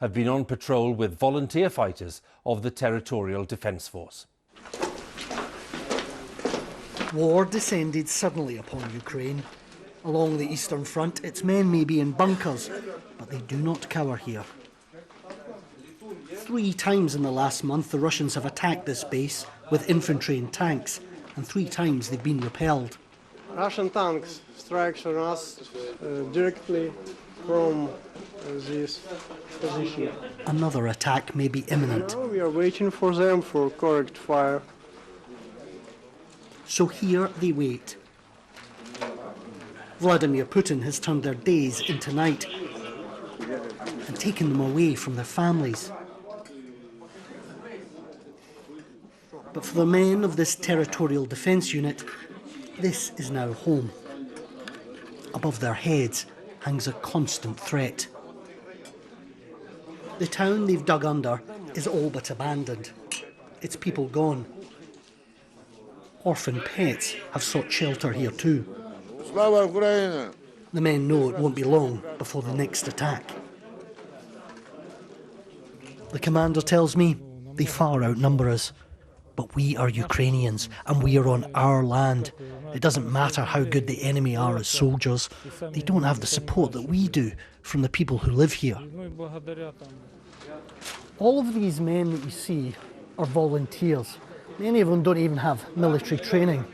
have been on patrol with volunteer fighters of the Territorial Defence Force. War descended suddenly upon Ukraine. Along the Eastern Front, its men may be in bunkers, but they do not cower here. 3 times in the last month, the Russians have attacked this base with infantry and tanks, and 3 times they've been repelled. Russian tanks strike on us directly from this position. Another attack may be imminent. Now we are waiting for them for correct fire. So here they wait. Vladimir Putin has turned their days into night and taken them away from their families. But for the men of this territorial defence unit, this is now home. Above their heads hangs a constant threat. The town they've dug under is all but abandoned. Its people gone. Orphan pets have sought shelter here too. The men know it won't be long before the next attack. The commander tells me they far outnumber us. But we are Ukrainians and we are on our land. It doesn't matter how good the enemy are as soldiers. They don't have the support that we do from the people who live here. All of these men that you see are volunteers. Many of them don't even have military training.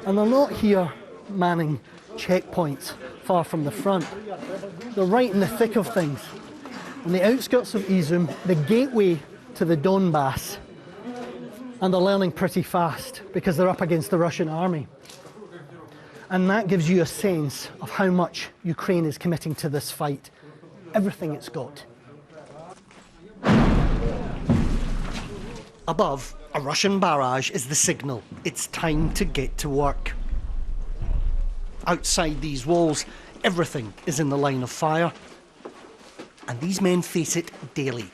And they're not here manning checkpoints far from the front. They're right in the thick of things. On the outskirts of Izum, the gateway to the Donbass. And they're learning pretty fast because they're up against the Russian army. And that gives you a sense of how much Ukraine is committing to this fight. Everything it's got. Above, a Russian barrage is the signal. It's time to get to work. Outside these walls, everything is in the line of fire. And these men face it daily.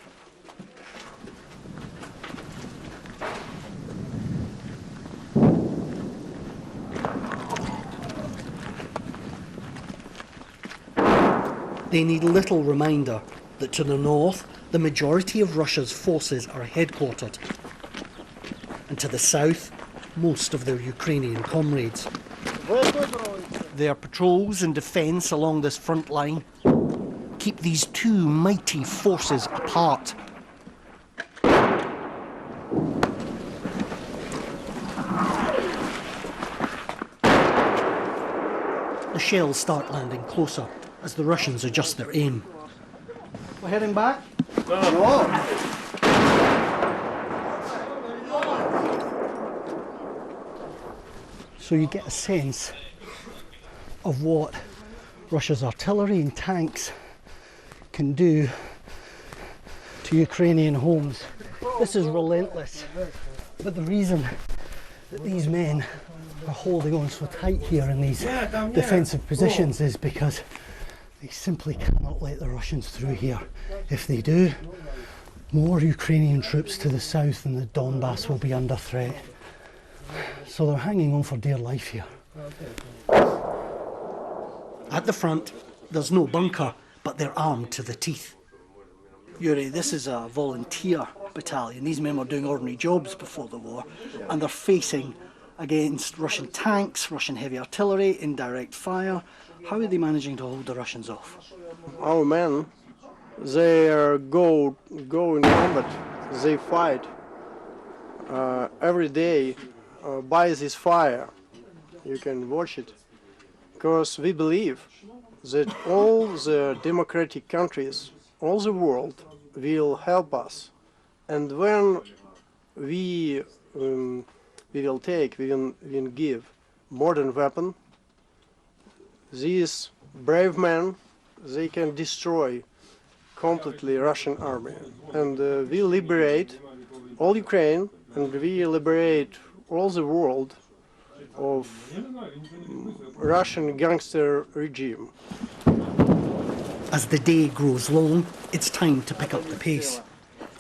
They need little reminder that to the north, the majority of Russia's forces are headquartered. And to the south, most of their Ukrainian comrades. Their patrols and defence along this front line keep these 2 mighty forces apart. The shells start landing closer as the Russians adjust their aim. We're heading back? No. So you get a sense of what Russia's artillery and tanks can do to Ukrainian homes. This is relentless. But the reason that these men are holding on so tight here in these defensive positions is because they simply cannot let the Russians through here. If they do, more Ukrainian troops to the south and the Donbass will be under threat. So they're hanging on for dear life here. At the front, there's no bunker, but they're armed to the teeth. Yuri, this is a volunteer battalion. These men were doing ordinary jobs before the war, and they're facing against Russian tanks, Russian heavy artillery, indirect fire. How are they managing to hold the Russians off? Our men, they go in combat, they fight every day by this fire. You can watch it, because we believe that all the democratic countries, all the world will help us. And when we will give modern weapon, these brave men, they can destroy completely Russian army. And we liberate all Ukraine, and we liberate all the world of Russian gangster regime. As the day grows long, it's time to pick up the pace.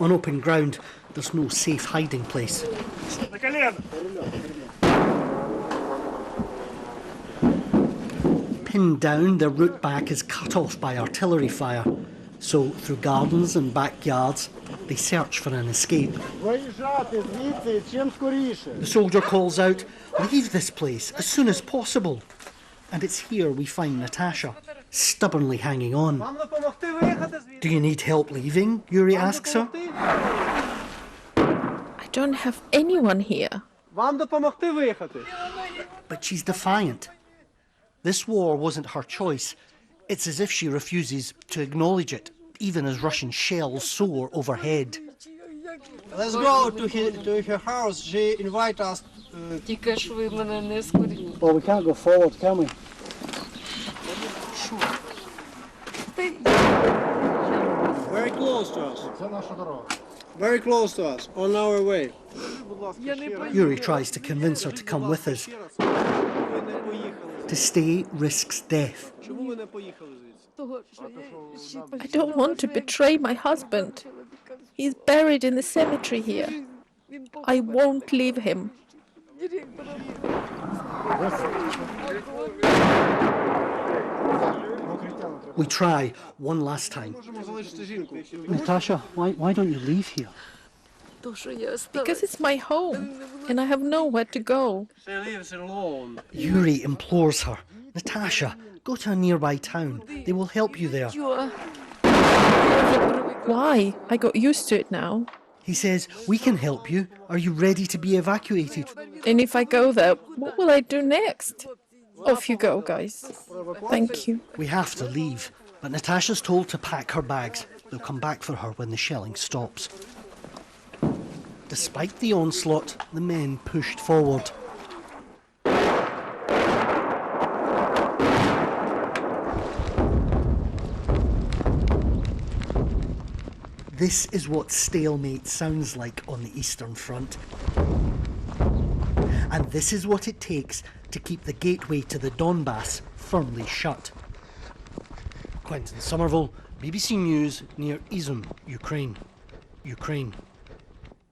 On open ground, there's no safe hiding place. Pinned down, their route back is cut off by artillery fire. So, through gardens and backyards, they search for an escape. The soldier calls out, "Leave this place as soon as possible." And it's here we find Natasha, stubbornly hanging on. "Do you need help leaving?" Yuri asks her. I don't have anyone here. But she's defiant. This war wasn't her choice. It's as if she refuses to acknowledge it, even as Russian shells soar overhead. Let's go to her house. She invited us. Well, we can't go forward, can we? Very close to us. Very close to us, on our way. Yuri tries to convince her to come with us. To stay risks death. I don't want to betray my husband. He's buried in the cemetery here. I won't leave him. We try one last time. Natasha, why don't you leave here? Because it's my home and I have nowhere to go. She lives alone. Yuri implores her. "Natasha, go to a nearby town. They will help you there." Why? I got used to it now. He says, "We can help you. Are you ready to be evacuated?" And if I go there, what will I do next? Off you go, guys. Thank you. We have to leave, but Natasha's told to pack her bags. They'll come back for her when the shelling stops. Despite the onslaught, the men pushed forward. This is what stalemate sounds like on the Eastern Front. And this is what it takes to keep the gateway to the Donbass firmly shut. Quentin Sommerville, BBC News, near Izum, Ukraine.